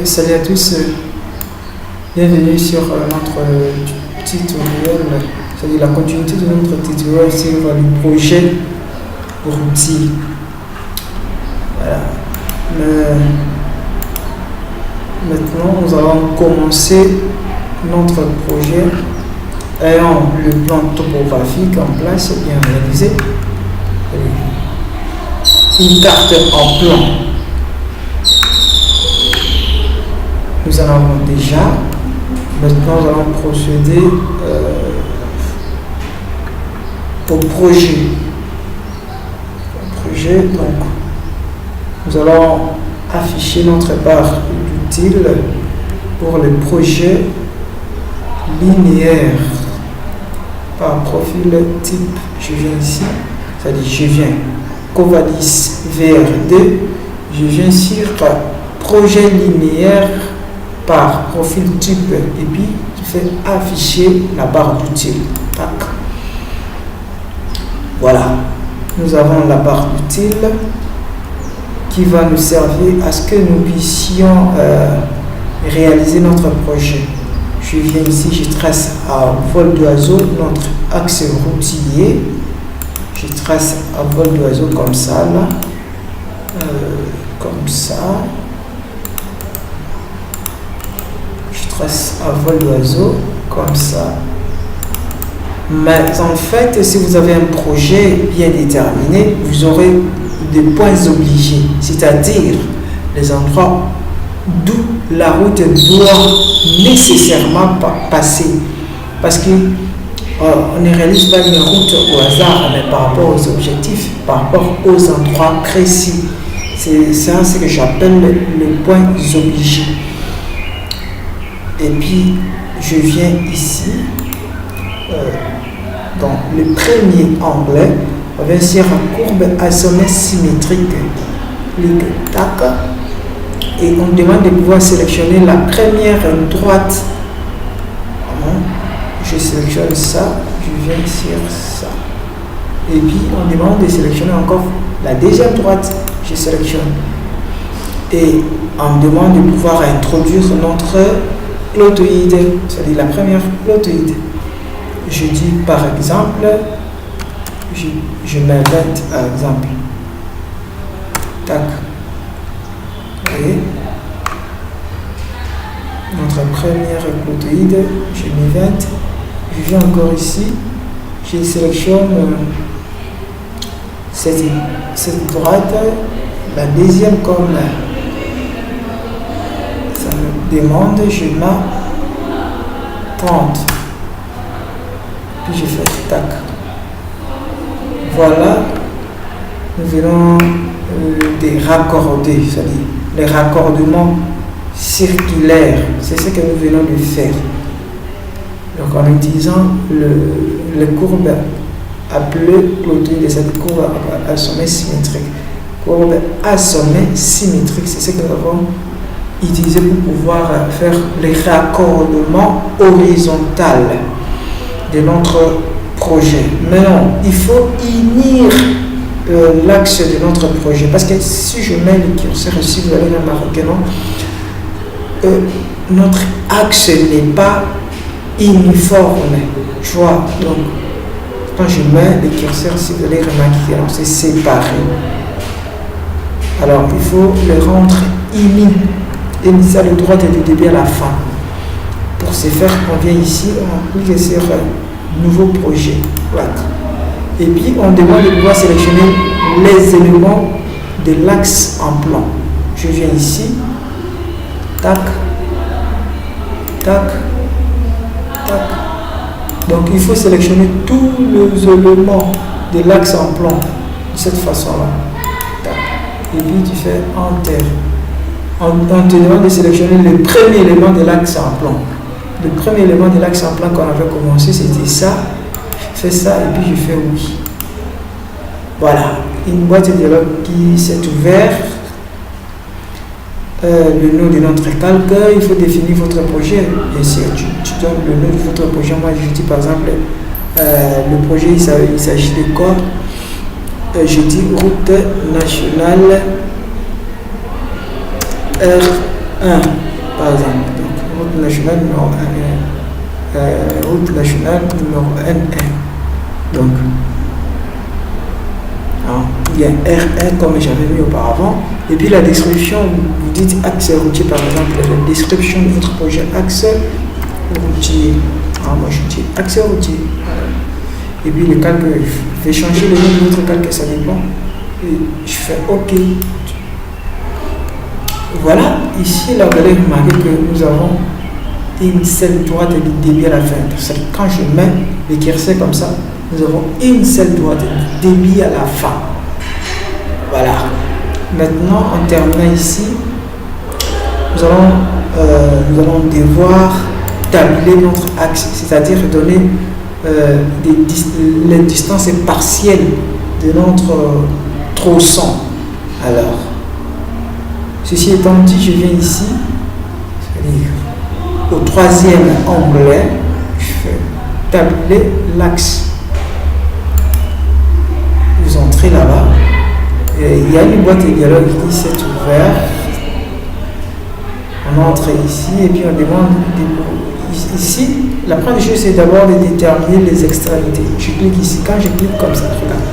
Salut à tous, bienvenue sur notre tutoriel, c'est-à-dire la continuité de notre tutoriel sur le projet routier. Voilà. Maintenant, nous allons commencer notre projet ayant le plan topographique en place, bien réalisé, une carte en plan. Nous en avons déjà. Maintenant, nous allons procéder au projet. Donc, nous allons afficher notre barre d'utile pour le projet linéaire par profil type. Je viens ici, c'est-à-dire je viens Covadis VRD, je viens sur projet linéaire par profil type et puis tu fais afficher la barre d'utile. Voilà, nous avons la barre d'utile qui va nous servir à ce que nous puissions réaliser notre projet. Je viens ici, je trace à vol d'oiseau notre axe routier. Je trace à vol d'oiseau comme ça, là. Comme ça. Je trace à vol d'oiseau comme ça. Mais en fait, si vous avez un projet bien déterminé, vous aurez des points obligés, c'est-à-dire les endroits d'où la route doit nécessairement passer. Parce que on ne réalise pas une route au hasard, mais par rapport aux objectifs, par rapport aux endroits précis. C'est ça ce que j'appelle les points obligés. Et puis, je viens ici, dans le premier onglet, on va sur courbe à sommet symétrique. Clique, tac. Et on demande de pouvoir sélectionner la première droite. Je sélectionne ça, je viens sur ça. Et puis, on demande de sélectionner encore la deuxième droite. Je sélectionne. Et on demande de pouvoir introduire notre clotoïde, c'est-à-dire la première clotoïde. Je dis par exemple, je mets 20 par exemple. Tac. Vous voyez? Notre première clotoïde, je mets 20. Je viens encore ici, je sélectionne cette droite, la deuxième comme ça me demande, je mets 30. Puis je fais tac. Voilà, nous venons des raccordés, c'est-à-dire les raccordements circulaires. C'est ce que nous venons de faire. Donc en utilisant les courbes appelées clotoïde, cette courbe à sommet symétrique. Courbe à sommet symétrique, c'est ce que nous avons utilisé pour pouvoir faire les raccordements horizontaux de notre projet. Maintenant, il faut unir l'axe de notre projet. Parce que si je mets le curseur ici, vous allez remarquer, non, notre axe n'est pas uniforme. Tu vois, donc, quand je mets le curseur ici, vous allez remarquer, c'est séparé. Alors, il faut le rendre uni. Et ça, de droite et de début à la fin. Pour ce faire, on vient ici, on clique sur nouveau projet. Voilà. Et puis, on demande de pouvoir sélectionner les éléments de l'axe en plan. Je viens ici. Tac. Tac. Tac. Donc, il faut sélectionner tous les éléments de l'axe en plan de cette façon-là. Tac. Et puis, tu fais Enter. On te demande de sélectionner le premier élément de l'axe en plan. Le premier élément de l'axe en plan qu'on avait commencé, c'était ça. Je fais ça et puis je fais oui. Voilà, une boîte de dialogue qui s'est ouverte. Le nom de notre calque, il faut définir votre projet. Bien sûr, tu donnes le nom de votre projet. Moi, je dis par exemple, le projet, il s'agit de quoi? Je dis route nationale 1, par exemple. Donc, route nationale numéro 1, route nationale numéro N1. Donc, il y a R1 comme j'avais mis auparavant. Et puis la description, vous dites axe routier par exemple, la description de votre projet axe routier. Moi je dis axe routier. Et puis le calque, je vais changer le nom de votre calque, ça dépend. Et je fais OK. Voilà, ici là vous allez remarquer que nous avons une seule droite et débit à la fin. Quand je mets le curseur comme ça, nous avons une seule droite et débit à la fin. Voilà. Maintenant, en terminant ici, nous allons devoir tabler notre axe, c'est-à-dire donner les distances partielles de notre tronçon. Alors, ceci étant dit, je viens ici, c'est-à-dire au troisième onglet, je fais tabler l'axe. Vous entrez là-bas. Il y a une boîte de dialogue qui s'est ouverte. On entre ici et puis on demande ici, la première chose c'est d'abord de déterminer les extrémités. Je clique ici, quand je clique comme ça, regarde,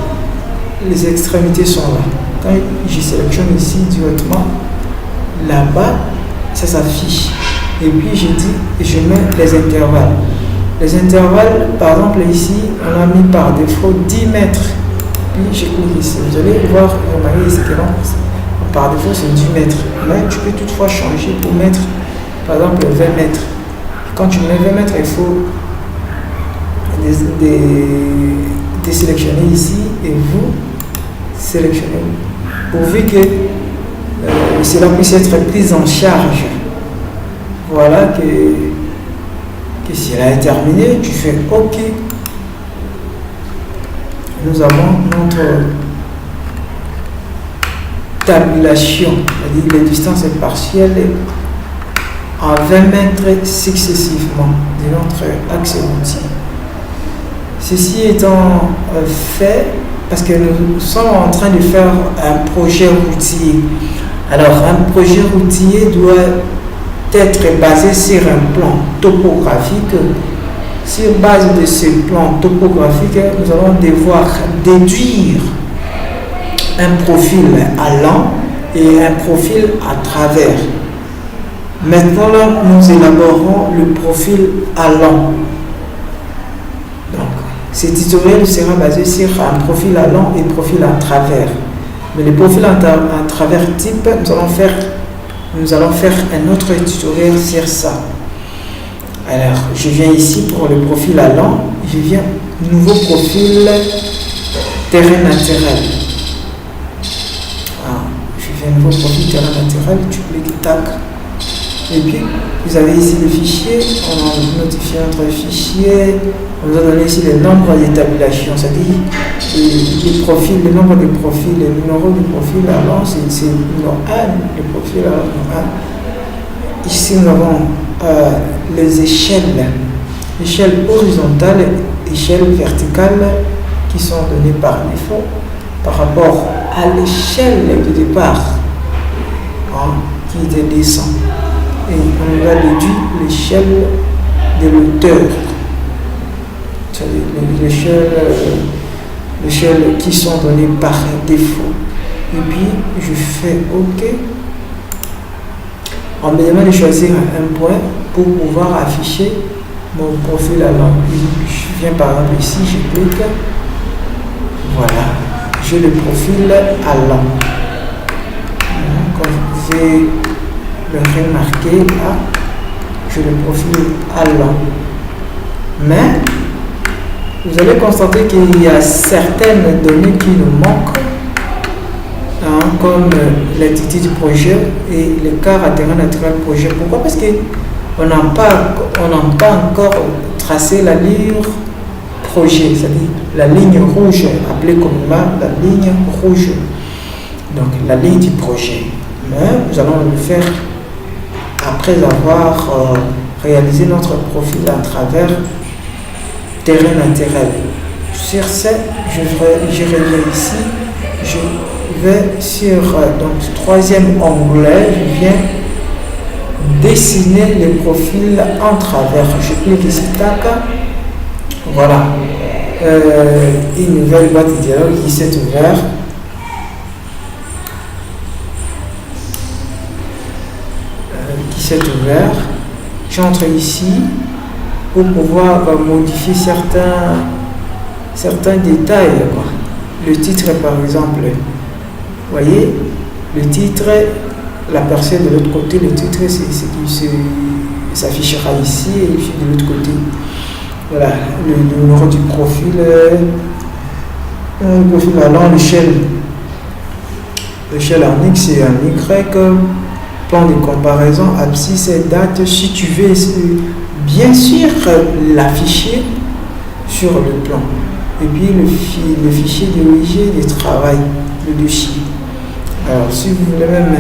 les extrémités sont là. Quand je sélectionne ici directement, là-bas, ça s'affiche. Et puis je mets les intervalles. Les intervalles, par exemple ici, on a mis par défaut 10 mètres. Puis je clique ici. Vous allez voir, remarquez ici que par défaut c'est 10 mètres. Mais tu peux toutefois changer pour mettre, par exemple, 20 mètres. Quand tu mets 20 mètres, il faut désélectionner ici et vous sélectionnez. Pourvu que cela puisse être pris en charge. Voilà que cela est terminé, tu fais OK. Nous avons notre tabulation, c'est-à-dire les distances partielles en 20 mètres successivement de notre axe routier. Ceci étant fait, parce que nous sommes en train de faire un projet routier. Alors, un projet routier doit être basé sur un plan topographique. Sur base de ce plan topographique, nous allons devoir déduire un profil allant et un profil à travers. Maintenant, là, nous élaborons le profil allant. Donc, ce tutoriel sera basé sur un profil allant et profil à travers. Mais le profil à travers type, nous allons faire un autre tutoriel sur ça. Alors, je viens ici pour le profil allant, je viens nouveau profil terrain naturel. Je viens nouveau profil terrain naturel, tu cliques tac. Et puis, vous avez ici le fichier, on a notifié notre fichier, on nous a donné ici le nombre de tabulations, c'est-à-dire le nombre de profils, le numéro du profil allant, c'est le numéro 1, le profil allant 1. Ici, nous avons les échelles horizontales et échelles verticales qui sont données par défaut par rapport à l'échelle de départ qui était descend. Et on va déduire l'échelle de l'auteur, l'échelle qui sont données par défaut. Et puis je fais OK. On me demande de choisir un point pour pouvoir afficher mon profil allant. Je viens par exemple ici, je clique. Voilà, j'ai le profil allant. Comme vous pouvez le remarquer là, j'ai le profil allant. Mais vous allez constater qu'il y a certaines données qui nous manquent. Comme l'entité du projet et le quart à terrain naturel projet. Pourquoi? Parce qu'on n'a pas encore tracé la ligne projet, c'est-à-dire la ligne rouge, appelée communément la ligne rouge, donc la ligne du projet. Mais nous allons le faire après avoir réalisé notre profil à travers terrain naturel. Sur ce, je reviens ici, je vais sur donc troisième onglet, je viens dessiner les profils en travers. Je clique ici, tac. Voilà. Une nouvelle boîte de dialogue qui s'est ouverte. J'entre ici pour pouvoir modifier certains détails, quoi. Le titre, par exemple, vous voyez, le titre, l'aperçu de l'autre côté, le titre, c'est ce qui s'affichera ici et puis de l'autre côté. Voilà, le numéro du profil, alors l'échelle en X et en Y, plan de comparaison, abscisse et date, si tu veux bien sûr l'afficher sur le plan. Et puis le fichier d'origine du travail, le dossier. Alors si vous voulez même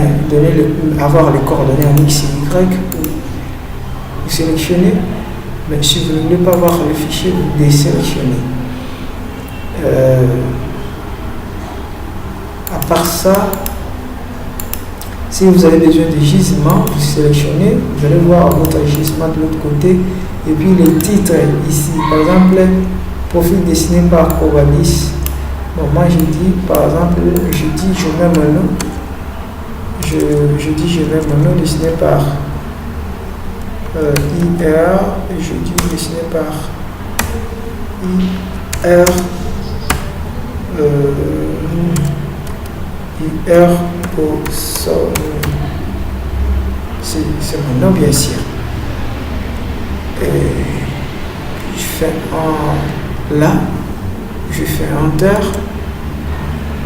avoir les coordonnées en X et Y, vous sélectionnez. Mais si vous ne voulez pas voir le fichier, vous désélectionnez. À part ça, si vous avez besoin de gisement, vous sélectionnez, vous allez voir votre gisement de l'autre côté. Et puis les titres ici, par exemple, profil dessiné par Covadis. Bon, moi je dis, par exemple, je mets mon nom. Je mets mon nom dessiné par IR, et je dis dessiné par IR. IR pour ça, c'est mon nom bien sûr. Et je fais un là, je fais Enter.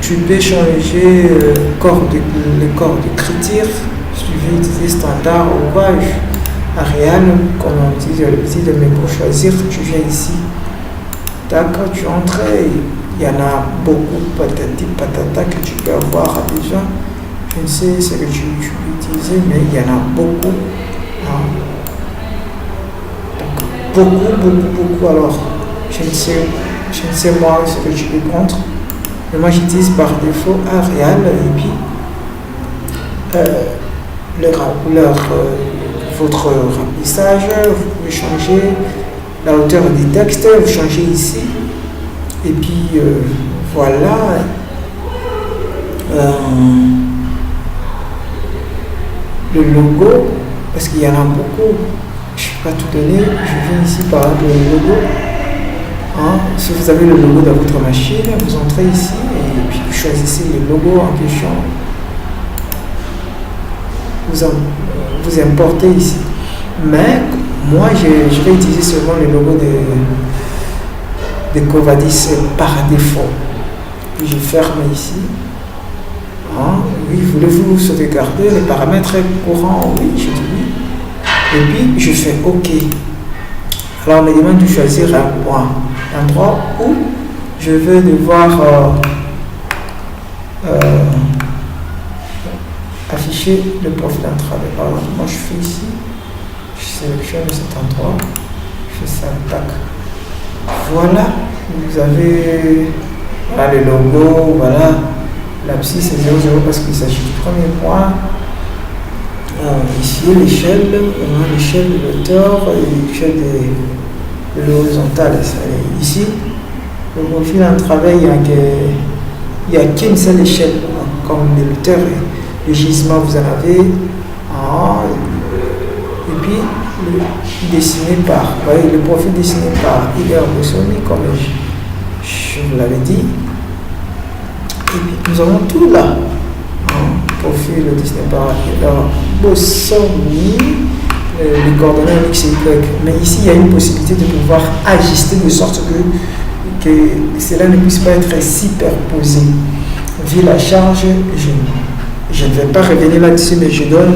Tu peux changer le corps d'écriture, si tu veux utiliser standard ou page Arial, comme on utilise l'habitude, mais pour choisir, tu viens ici. D'accord, tu entres. Il y en a beaucoup, patati patata, que tu peux avoir déjà. Je ne sais ce que tu peux utiliser, mais il y en a beaucoup. Hein. Beaucoup. Alors, je ne sais moi ce que tu peux prendre. Mais moi, j'utilise par défaut Arial et puis votre remplissage. Vous pouvez changer la hauteur des textes, vous changez ici. Et puis voilà, le logo, parce qu'il y en a beaucoup, je ne vais pas tout donner, je viens ici par exemple le logo. Hein, si vous avez le logo dans votre machine, vous entrez ici et puis vous choisissez le logo en question. Vous importez ici. Mais moi, je vais utiliser seulement le logo de Covadis par défaut. Puis je ferme ici. Hein, oui, voulez-vous sauvegarder les paramètres courants? Oui, je dis oui. Et puis je fais OK. Alors on me demande de choisir un point, un endroit où je vais devoir afficher le profil d'entrée. Par exemple, moi je fais ici, je sélectionne cet endroit, je fais ça, tac. Voilà, vous avez voilà, le logo, voilà, l'abscisse est 0,0 parce qu'il s'agit du premier point. Ici l'échelle, l'échelle de l'auteur et l'échelle de l'horizontale. Ici, le profil en travail, il n'y a qu'une seule échelle, comme l'auteur et le gisement, vous en avez. Et puis, le dessiné par, vous voyez, le profil dessiné par Igor Bossoni, comme je vous l'avais dit. Et puis, nous avons tout là. Profil dessiné par Igor Bossoni, les coordonnées X et Y. Mais ici, il y a une possibilité de pouvoir ajuster de sorte que cela ne puisse pas être superposé. Vu la charge, je ne vais pas revenir là-dessus, mais je donne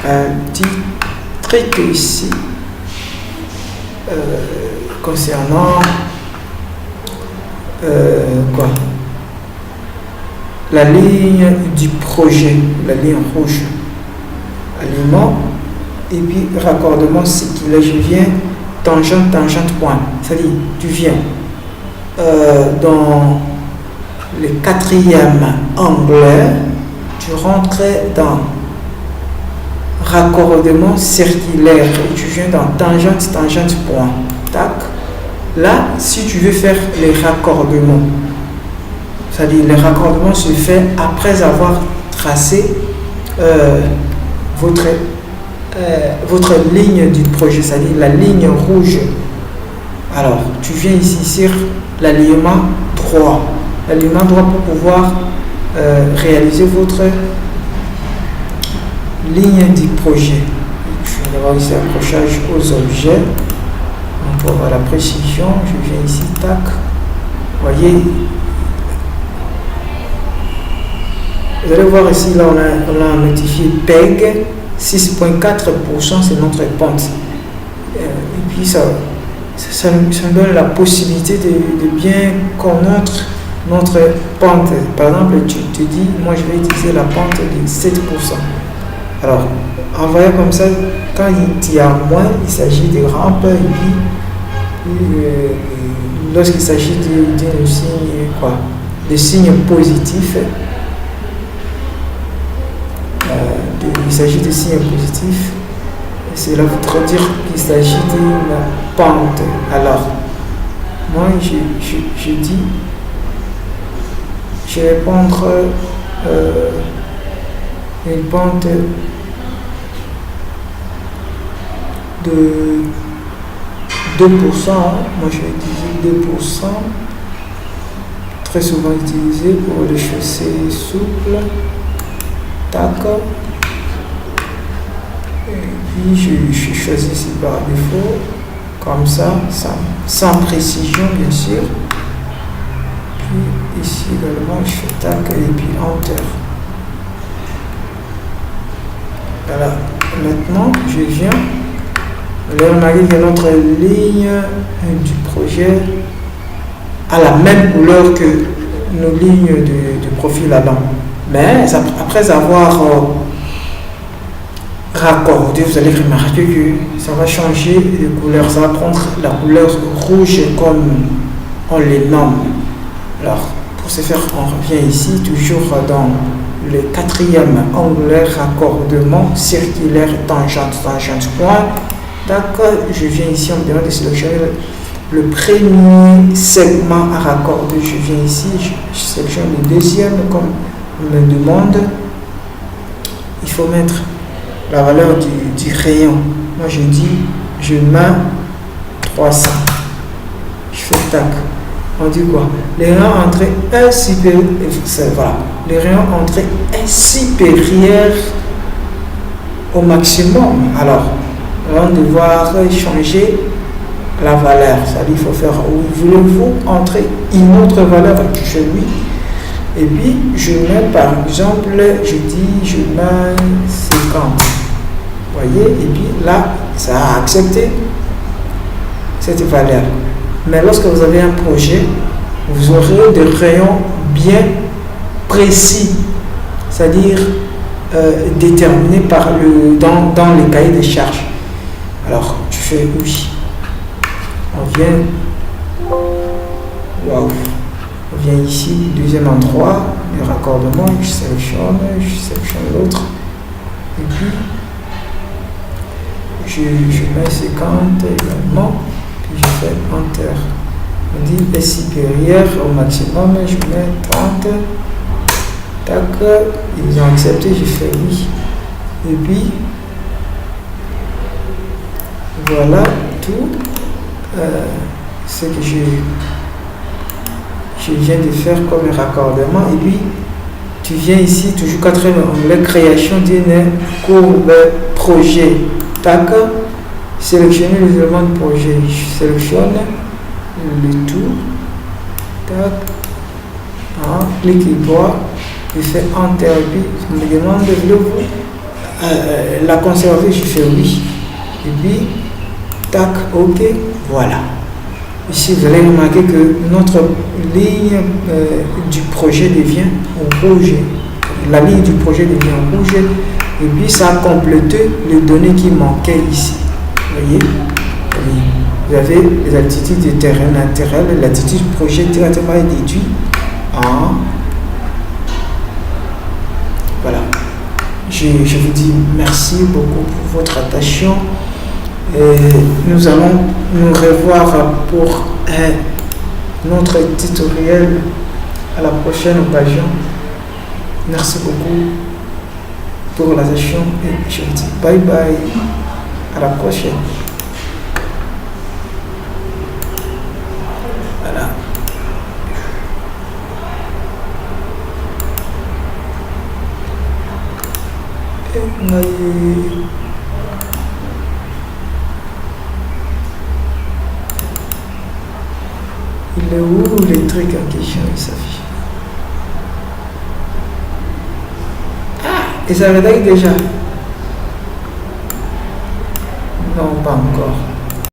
un petit truc ici concernant quoi? La ligne du projet, la ligne rouge, alignement, et puis raccordement, c'est qu'il je viens tangente, point. C'est-à-dire, tu viens dans le 4e angle, tu rentres dans raccordement circulaire et tu viens dans tangente, tangente, point. Tac. Là, si tu veux faire les raccordements, c'est-à-dire le raccordement se fait après avoir tracé votre ligne du projet, c'est-à-dire la ligne rouge. Alors, tu viens ici sur l'alignement droit. L'alignement droit pour pouvoir réaliser votre ligne du projet. Tu vas avoir ici accrochage aux objets. Donc, pour avoir la précision, je viens ici, tac. Vous voyez, vous allez voir ici, là, on a notifié PEG, 6,4%, c'est notre pente. Et puis, ça nous donne la possibilité de bien connaître notre pente. Par exemple, tu te dis, moi, je vais utiliser la pente de 7%. Alors, en voyant comme ça, quand il y a moins, il s'agit de rampe, et puis lorsqu'il s'agit d'un signe, de signes positifs, il s'agit de signes positifs, cela voudrait dire qu'il s'agit d'une pente. Alors, moi, je dis, je vais prendre une pente de 2%, moi je vais utiliser 2%, très souvent utilisé pour les chaussées souples, tac, et puis je choisis ici par défaut, comme ça, sans précision bien sûr, puis ici également je fais tac et puis enter. Voilà, maintenant je viens. Là, on arrive à notre ligne du projet à la même couleur que nos lignes de profil avant. Mais après avoir raccordé, vous allez remarquer que ça va changer de couleur. Ça va prendre la couleur rouge comme on les nomme. Alors, pour ce faire, on revient ici, toujours dans le quatrième onglet raccordement circulaire tangente, tangente, point. D'accord, je viens ici, on me demande de sélectionner le premier segment à raccorder. Je viens ici, je sélectionne le deuxième comme on me demande. Il faut mettre la valeur du rayon. Moi je dis, je mets 300. Je fais tac. On dit quoi? Les rayons entrée est supérieur. Voilà. Les rayons entrée est supérieur au maximum. Alors, on va devoir changer la valeur. C'est-à-dire, il faut faire, voulez-vous entrer une autre valeur? Je fais oui. Et puis, je mets par exemple, je dis, je mets 50. Vous voyez? Et puis là, ça a accepté cette valeur. Mais lorsque vous avez un projet, vous aurez des rayons bien précis. C'est-à-dire, déterminés dans les cahiers de charges. Alors, tu fais oui. On vient. Waouh. On vient ici, deuxième endroit, le raccordement. Je sélectionne l'autre. Et puis, je mets 50 également. Puis je fais enter. On dit est supérieur au maximum. Je mets 30. Tac. Ils ont accepté. Je fais oui. Et puis, voilà tout ce que je viens de faire comme raccordement. Et puis, tu viens ici, toujours quatrième onglet, création d'une courbe projet. Tac, sélectionner les éléments de projet. Je sélectionne le tout. Tac, clique droit, je fais enter. Et puis, je me demande de la conserver. Je fais oui. Et puis, tac, ok, voilà. Ici, vous allez remarquer que notre ligne du projet devient rouge. La ligne du projet devient rouge. Et puis, ça a complété les données qui manquaient ici. Vous voyez? Vous avez les altitudes de terrain naturel, l'altitude projet directement déduit en... Voilà. je vous dis merci beaucoup pour votre attention. Et nous allons nous revoir pour notre tutoriel à la prochaine occasion. Merci beaucoup pour l'attention et je vous dis bye bye. À la prochaine. Voilà. Il est où les trucs en question? Il s'affiche. Ah, et ça réveille déjà? Non, pas encore.